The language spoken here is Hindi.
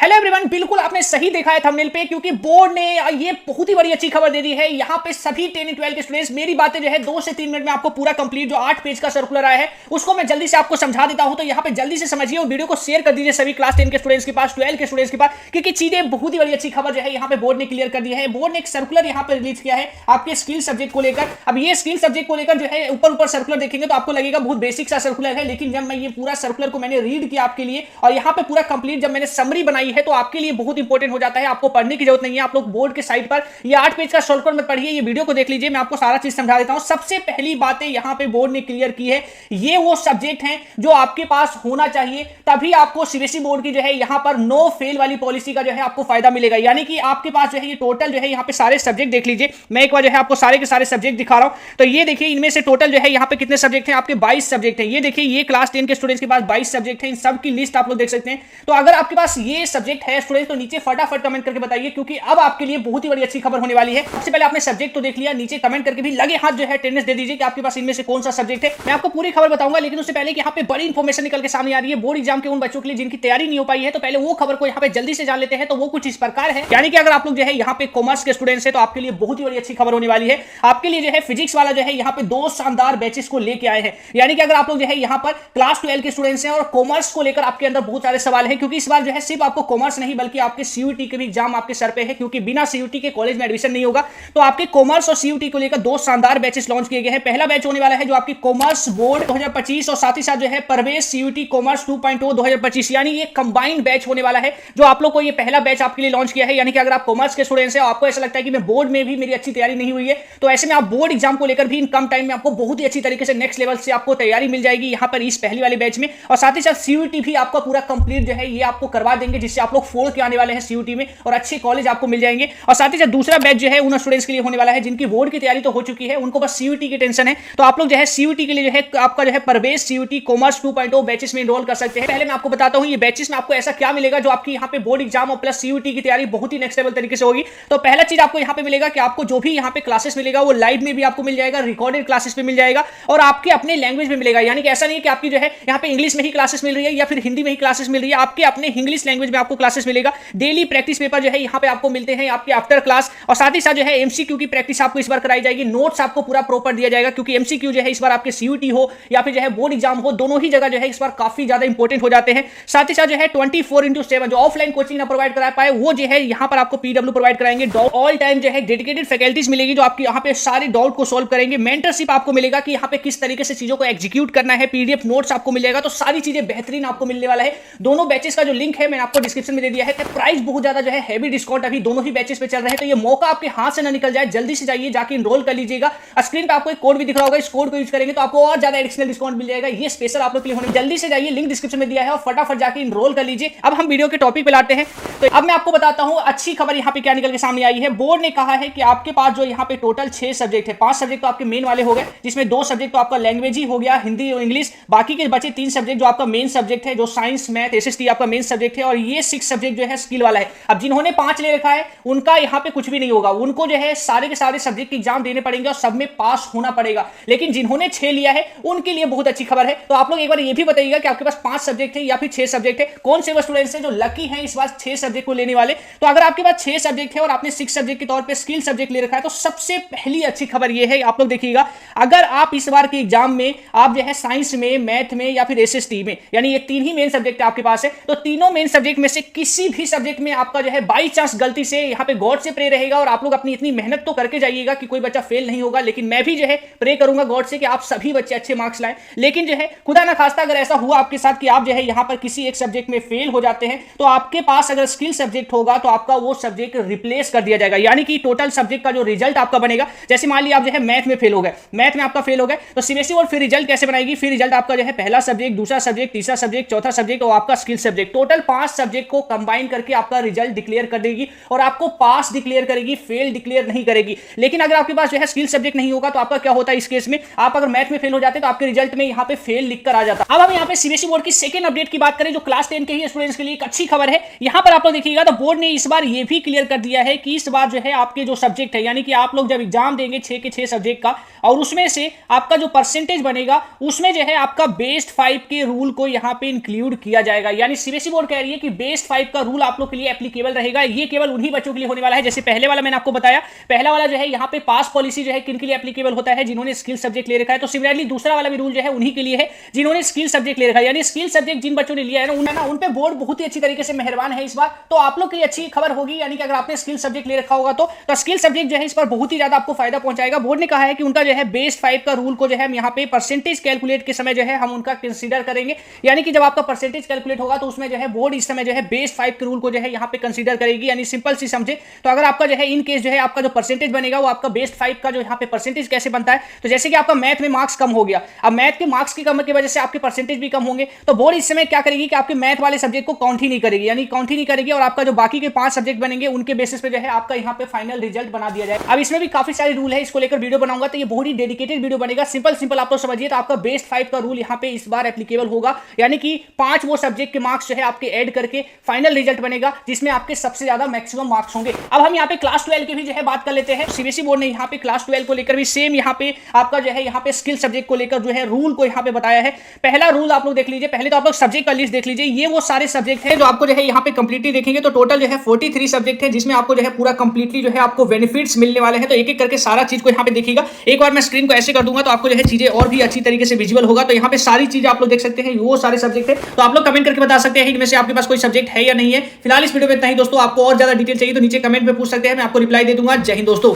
हेलो एवरीवन, बिल्कुल आपने सही देखा है थंबनेल पे, क्योंकि बोर्ड ने ये बहुत ही बड़ी अच्छी खबर दे दी है। यहाँ पे सभी 10 12 के स्टूडेंट्स, मेरी बातें जो है 2 से 3 मिनट में आपको पूरा कंप्लीट जो 8 पेज का सर्कुलर आया है उसको मैं जल्दी से आपको समझा देता हूं। तो यहाँ पे जल्दी से समझिए और वीडियो को शेयर कर दीजिए सभी क्लास 10 के स्टूडेंट्स के पास, 12 के स्टूडेंट्स के पास, क्योंकि चीजें बहुत ही बड़ी अच्छी खबर जो है यहाँ पे बोर्ड ने क्लियर कर दी है। बोर्ड ने एक सर्कुलर यहाँ पे रिलीज किया है आपके स्किल सब्जेक्ट को लेकर। अब ये स्किल सब्जेक्ट को लेकर जो है ऊपर सर्कुलर देखेंगे तो आपको लगेगा बहुत बेसिक सा सर्कुलर है, लेकिन जब मैं ये पूरा सर्कुलर को मैंने रीड किया आपके लिए और यहाँ पे पूरा कंप्लीट जब मैंने समरी बनाई है तो आपके लिए बहुत इंपॉर्टेंट हो जाता है। आपको पढ़ने की जरूरत नहीं है, आप लोग बोर्ड के साइड पर ये 8 पेज का सर्कुलर मत पढ़िए, ये वीडियो को देख लीजिए, मैं आपको सारा चीज समझा देता हूं। सबसे पहली बातें यहां पे बोर्ड ने क्लियर की है, ये वो सब्जेक्ट हैं जो आपके पास होना चाहिए, तभी आपको सीबीएसई बोर्ड की जो है यहां पर नो फेल वाली पॉलिसी का जो है आपको फायदा मिलेगा। यानी कि आपके पास जो है ये टोटल जो है यहां पे सारे सब्जेक्ट देख लीजिए, मैं एक बार जो है आपको सारे के सारे सब्जेक्ट दिखा रहा हूं। तो ये देखिए इनमें से टोटल जो है यहां पे कितने सब्जेक्ट हैं, आपके 22 सब्जेक्ट हैं। ये देखिए ये क्लास 10 के स्टूडेंट्स के पास 22 सब्जेक्ट हैं, इन सब की लिस्ट आप लोग देख सकते हैं। तो अगर आपके पास ये सब्जेक्ट है स्टूडेंट्स तो नीचे फटाफट कमेंट करके बताइए, क्योंकि अब आपके लिए बहुत ही बड़ी अच्छी खबर होने वाली है। सबसे पहले आपने सब्जेक्ट तो देख लिया, नीचे कमेंट करके भी लगे हाथ जो है अटेंडेंस दे दीजिए कि आपके पास इनमें से कौन सा सब्जेक्ट है। मैं आपको पूरी खबर बताऊंगा, लेकिन उससे पहले कि यहाँ पे बड़ी इंफॉर्मेशन निकल के सामने आ रही है बोर्ड एग्जाम के उन बच्चों के लिए जिनकी तैयारी नहीं हो पाई है, तो पहले वो खबर को यहाँ पे जल्दी से जान लेते हैं। तो वो कुछ इस प्रकार है, यानी कि अगर आप लोग जो है यहाँ पे कॉमर्स के स्टूडेंट्स है तो आपके लिए बहुत ही बड़ी अच्छी खबर होने वाली है। आपके लिए जो है फिजिक्स वाला जो है यहाँ पे 2 शानदार बैचेस को लेके आए हैं। यानी कि अगर आप लोग जो है यहाँ पर क्लास 12 के स्टूडेंट्स हैं और कॉमर्स को लेकर आपके अंदर बहुत सारे सवाल है, क्योंकि इस बार जो है सिर्फ आपको कॉमर्स नहीं बल्कि आपके सीयूटी के भी एग्जाम आपके सर पे है, क्योंकि बिना सीयूटी के कॉलेज में एडमिशन नहीं होगा। तो आपके कॉमर्स और सीयूटी को लेकर 2 शानदार बैचेस लॉन्च किए गए हैं। पहला बैच होने वाला है जो आपकी कॉमर्स बोर्ड 2025 और साथ ही साथ जो है प्रवेश सीयूटी कॉमर्स 2.0 2025, यानी ये कंबाइंड बैच होने वाला है जो आप लोग को ये पहला बैच आपके लिए लॉन्च किया है। यानी कि अगर आप कॉमर्स के स्टूडेंट्स हैं और आपको ऐसा लगता है कि मैं बोर्ड में भी मेरी अच्छी तैयारी नहीं हुई है, तो ऐसे में आप बोर्ड एग्जाम को लेकर भी इन कम टाइम में आपको बहुत ही अच्छी तरीके से नेक्स्ट लेवल से आपको तैयारी मिल जाएगी यहाँ पर इस पहली वाले बैच में। और साथ ही साथ सीयूटी भी आपका पूरा कंप्लीट जो है ये आपको करवा देंगे, जिससे आप लोग 4 के आने वाले हैं सीयूटी में और अच्छे कॉलेज आपको मिल जाएंगे। और साथ ही साथ दूसरा बैच जो है उन स्टूडेंट्स के लिए होने वाला है जिनकी बोर्ड की तैयारी तो हो चुकी है, उनको बस सीयूटी की टेंशन है। तो आप लोग जो है सीयूटी के लिए जो है आपका जो है प्रवेश सीयूटी कॉमर्स 2.0 बैचेस में एनरोल कर सकते हैं। पहले मैं आपको बताता हूं ये बैचेस में आपको ऐसा क्या मिलेगा जो आपकी यहाँ पे बोर्ड एग्जाम और प्लस सीयूटी की तैयारी बहुत ही नेक्स्ट लेवल तरीके से होगी। तो पहला चीज आपको यहाँ पे मिलेगा कि आपको जो भी यहाँ पे क्लासेस मिलेगा वो लाइव में भी आपको मिल जाएगा, रिकॉर्डेड क्लासेस पे मिल जाएगा और आपके अपने लैंग्वेज में मिलेगा। यानी कि ऐसा नहीं है कि आपकी जो है यहाँ पे इंग्लिश में ही क्लासेस मिल रही है या फिर हिंदी में ही क्लासेस मिल रही है, आपके अपने इंग्लिश लैंग्वेज में आपको क्लासेस मिलेगा। डेली प्रैक्टिस पेपर जो है यहाँ पे आपको मिलते हैं आपके आफ्टर क्लास, और साथ ही साथ जो है एमसीक्यू की प्रैक्टिस आपको इस बार कराई जाएगी। नोट्स आपको पूरा प्रॉपर दिया जाएगा, क्योंकि एमसीक्यू जो है इस बार आपके सीयूटी हो या फिर जो है बोर्ड एग्जाम हो, दोनों ही जगह जो है इस बार काफी ज्यादा इंपॉर्टेंट हो जाते हैं। साथ ही साथ जो है 24/7 जो ऑफलाइन कोचिंग ना प्रोवाइड करा पाए वो जो है यहाँ पर आपको पीडब्ल्यू प्रोवाइड कराएंगे। ऑल टाइम जो है डेडिकेटेड फैकल्टीज मिलेगी जो आपकी यहाँ पे सारे डाउट को सोल्व करेंगे। मेंटरशिप आपको मिलेगा कि यहाँ पे किस तरीके से चीजों को एग्जीक्यूट करना है, पीडीएफ नोट्स आपको मिलेगा। तो सारी चीजें बेहतरीन आपको मिलने वाला है। दोनों बैचेस का जो लिंक है मैंने आपको डिस्क्रिप्शन में दे दिया है। प्राइस बहुत ज्यादा जो है हैवी डिस्काउंट अभी दोनों ही बैचेस पे चल रहे हैं, तो ये मौका आपके हाथ से ना निकल जाए, जल्दी से जाइए जाके इनरोल कर लीजिएगा। स्क्रीन पे आपको एक कोड भी दिख रहा होगा, इस कोड को यूज करेंगे तो आपको और ज्यादा एडिशनल डिस्काउंट मिल जाएगा। ये स्पेशल आप लोग के लिए होने, जल्दी से जाइए, लिंक डिस्क्रिप्शन में दिया है और फटाफट जाके इनरोल कर लीजिए। अब हम वीडियो के टॉपिक पे लाते हैं। तो अब मैं आपको बताता हूं अच्छी खबर यहाँ पे क्या निकल के सामने आई है। बोर्ड ने कहा है कि आपके पास जो यहाँ पे टोटल 6 सब्जेक्ट है, 5 सब्जेक्ट तो आपके मेन वाले हो गए, जिसमें 2 सब्जेक्ट तो आपका लैंग्वेज ही हो गया, हिंदी और इंग्लिश। बाकी के बचे 3 सब्जेक्ट जो आपका मेन सब्जेक्ट है, जो साइंस मैथ एसएसटी आपका मेन सब्जेक्ट है, और ये 6 सब्जेक्ट जो है स्किल वाला है। अब जिन्होंने 5 ले रखा है उनका यहाँ पे कुछ भी नहीं होगा, उनको जो है सारे के सारे सब्जेक्ट के एग्जाम देने पड़ेंगे और सब में पास होना पड़ेगा। लेकिन जिन्होंने 6 लिया है उनके लिए बहुत अच्छी खबर है। तो आप लोग एक बार ये भी बताइएगा कि आपके पास 5 सब्जेक्ट है या फिर 6 सब्जेक्ट है, कौन से वो स्टूडेंट्स हैं जो लकी हैं इस बार 6 सब्जेक्ट को लेने वाले। तो अगर आपके पास 6 सब्जेक्ट है और आपने 6 सब्जेक्ट के तौर पे स्किल सब्जेक्ट ले रखा है, तो सबसे पहली अच्छी खबर ये है, आप लोग देखिएगा, अगर आप इस बार के एग्जाम में आप जो है साइंस में, मैथ में या फिर एसएसटी में, यानी ये 3 ही मेन सब्जेक्ट आपके पास है, तो तीनों मेन सब्जेक्ट में से किसी भी सब्जेक्ट में आपका जो है बाई चांस गलती से यहाँ पे गॉड से प्रे रहेगा, और आप लोग अपनी इतनी मेहनत तो करके जाइएगा कि कोई बच्चा फेल नहीं होगा, लेकिन मैं भी जो है प्रे करूंगा गॉड से कि आप सभी बच्चे अच्छे मार्क्स लाएं। लेकिन जो है खुदा ना खास्ता अगर ऐसा हुआ आपके साथ कि आप जो है यहाँ पर किसी एक सब्जेक्ट में फेल हो जाते हैं, तो आपके पास अगर स्किल सब्जेक्ट होगा तो आपका वो सब्जेक्ट रिप्लेस कर दिया जाएगा। यानी कि टोटल सब्जेक्ट का जो रिजल्ट आपका बनेगा, जैसे मान लिया आप जो है मैथ में फेल हो गए, मैथ में आपका फेल हो गए, तो सीबीएसई बोर्ड फिर रिजल्ट कैसे बनाएगी, फिर रिजल्ट आपका जो है पहला सब्जेक्ट, दूसरा सब्जेक्ट, तीसरा सब्जेक्ट, चौथा सब्जेक्ट और आपका स्किल सब्जेक्ट, टोटल 5 सब्जेक्ट को कंबाइन करके आपका रिजल्ट डिक्लेयर कर देगी और आपको पास डिक्लेयर करेगी, फेल डिक्लेयर नहीं करेगी। लेकिन अगर आपके पास जो है स्किल सब्जेक्ट नहीं होगा तो आपका क्या होता है इस केस में, आप अगर मैथ में फेल हो जाते तो आपके रिजल्ट में यहाँ पे फेल लिखकर आ जाता। अब हम यहाँ पे सीबीएसई बोर्ड की सेकंड अपडेट की बात करें जो क्लास 10 के ही स्टूडेंट्स के लिए एक अच्छी खबर है। यहाँ पर आप लोग देखिएगा तो बोर्ड ने इस बार ये भी क्लियर कर दिया है कि इस बार जो है आपके जो सब्जेक्ट है, यानी कि आप लोग जब एग्जाम देंगे 6 के 6 सब्जेक्ट का, और उसमें से आपका जो परसेंटेज बनेगा उसमें जो है आपका बेस्ट 5 के रूल को यहाँ पे इंक्लूड किया जाएगा। यानी सीबीएसई बोर्ड कह रही है कि बेस्ट बेस्ट 5 का रूल आप लोग के लिए एप्लीकेबल रहेगा। ये केवल उन्हीं बच्चों के लिए होने वाला है, जैसे पहले वाला मैंने आपको बताया, पहला वाला जो है यहाँ पे पास पॉलिसी जो है किन के लिए एप्लीकेबल होता है, जिन्होंने स्किल सब्जेक्ट ले रखा है। तो सिमिलरली दूसरा वाला भी रूल जो है उन्हीं के लिए है जिन्होंने स्किल सब्जेक्ट ले रखा है, यानी स्किल सब्जेक्ट जिन बच्चों ने लिया है ना उन पे बोर्ड बहुत ही अच्छी तरीके से मेहरबान है इस बार। तो आप लोग के लिए अच्छी खबर होगी, यानी कि अगर आपने स्किल सब्जेक्ट ले रखा होगा तो स्किल सब्जेक्ट जो है इस पर बहुत ही ज्यादा आपको फायदा पहुंचाएगा। बोर्ड ने कहा है कि उनका जो है बेस्ट 5 का रूल को जो है हम यहाँ पे परसेंटेज कैलकुलेट के समय जो है हम उनका कंसीडर करेंगे, यानी कि जब आपका परसेंटेज कैलकुलेट होगा तो उसमें जो है बोर्ड इस समय जो है बेस्ट 5 के रूल को जो है यहाँ पे कंसीडर करेगी। यानी सिंपल सी समझे तो अगर आपका जो है इन केस जो है आपका जो परसेंटेज बनेगा वो आपका बेस्ट 5 का जो यहाँ पे परसेंटेज कैसे बनता है, तो जैसे कि आपका मैथ में मार्क्स कम हो गया, अब मैथ के मार्क्स की कम की वजह से आपके परसेंटेज भी कम होंगे, तो बोर्ड इस समय क्या करेगी कि आपके मैथ वाले सब्जेक्ट को काउंट ही नहीं करेगी, यानी काउंट ही नहीं करेगी, और आपका जो बाकी के 5 सब्जेक्ट बनेंगे उनके बेसिस पे जो है आपका यहाँ पे फाइनल रिजल्ट बना दिया जाए। अब इसमें भी काफी सारे रूल है, इसको लेकर वीडियो बनाऊंगा तो ये बहुत ही डेडिकेटेड वीडियो बनेगा। सिंपल आप तो समझिए, तो आपका बेस्ट 5 का रूल यहाँ पे इस बार एप्लीकेबल होगा, यानी कि 5 वो सब्जेक्ट के मार्क्स जो है आपके ऐड करके फाइनल रिजल्ट बनेगा जिसमें आपके सबसे ज्यादा मैक्सिमम मार्क्स होंगे। अब हम यहाँ पे क्लास 12 की भी जो है बात कर लेते हैं। सीबीएसई बोर्ड ने यहाँ पे क्लास 12 को लेकर भी सेम यहाँ पे आपका जो है यहाँ पे स्किल सब्जेक्ट को लेकर जो है रूल को यहाँ पे बताया है। पहला रूल आप लोग देख लीजिए, पहले तो आप लोग सब्जेक्ट का लिस्ट देख लीजिए, ये वो सारे सब्जेक्ट है जो आपको जो है यहाँ पे कंप्लीटली देखेंगे तो टोटल जो है 43 सब्जेक्ट है जिसमें आपको जो है पूरा कंप्लीटली जो है आपको बेनिफिट्स मिलने वाले हैं। तो एक एक करके सारा चीज को यहाँ पे देखिएगा। एक बार मैं स्क्रीन को ऐसे कर दूंगा तो आपको जो है चीजें और भी अच्छी तरीके से विजुअल होगा। तो यहाँ पे सारी चीजें आप लोग देख सकते हैं, वो सारे सब्जेक्ट है। तो आप लोग कमेंट करके बता सकते हैं इनमें से आपके पास कोई सब्जेक्ट है या नहीं है। फिलहाल इस वीडियो में इतना ही दोस्तों, आपको और ज्यादा डिटेल चाहिए तो नीचे कमेंट में पूछ सकते हैं, मैं आपको रिप्लाई दे दूंगा। जय हिंद दोस्तों।